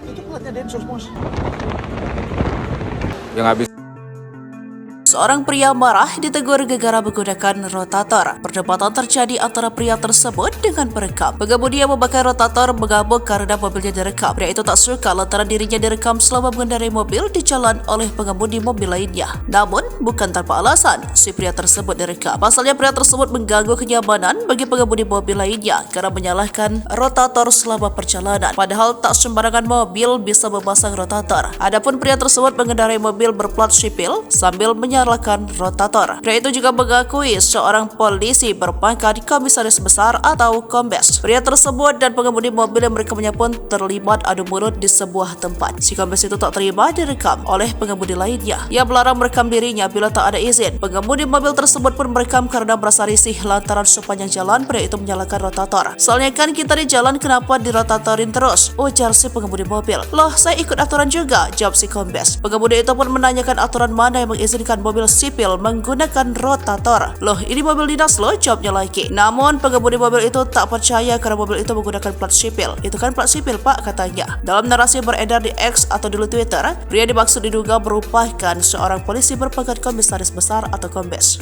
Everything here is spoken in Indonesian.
Itu platnya Densus, Bos. Yang habis. Seorang pria marah ditegur gara-gara menggunakan rotator. Perdebatan terjadi antara pria tersebut dengan perekam. Pengemudi yang memakai rotator mengamuk karena mobilnya direkam. Pria itu tak suka lantaran dirinya direkam selama mengendarai mobil di jalan oleh pengemudi mobil lainnya. Namun, bukan tanpa alasan, si pria tersebut direkam. Pasalnya pria tersebut mengganggu kenyamanan bagi pengemudi mobil lainnya karena menyalahkan rotator selama perjalanan. Padahal tak sembarangan mobil bisa memasang rotator. Adapun pria tersebut mengendarai mobil berplat sipil sambil menyalakan rotator. Pria itu juga mengakui seorang polisi berpangkat komisaris besar atau kombes. Pria tersebut dan pengemudi mobil yang merekamnya pun terlibat adu mulut di sebuah tempat. Si kombes itu tak terima direkam oleh pengemudi lainnya. Ia melarang merekam dirinya bila tak ada izin. Pengemudi mobil tersebut pun merekam karena merasa risih lantaran sepanjang jalan pria itu menyalakan rotator. Soalnya kan kita di jalan kenapa dirotatorin terus? Ujar si pengemudi mobil. Loh, saya ikut aturan juga, jawab si kombes. Pengemudi itu pun menanyakan aturan mana yang mengizinkan mobil sipil menggunakan rotator. Loh, ini mobil dinas loh, jawabnya lagi. Namun pengemudi mobil itu tak percaya karena mobil itu menggunakan plat sipil. Itu kan plat sipil, Pak, katanya. Dalam narasi beredar di X atau dulu Twitter, pria dimaksud diduga merupakan seorang polisi berpangkat komisaris besar atau kombes.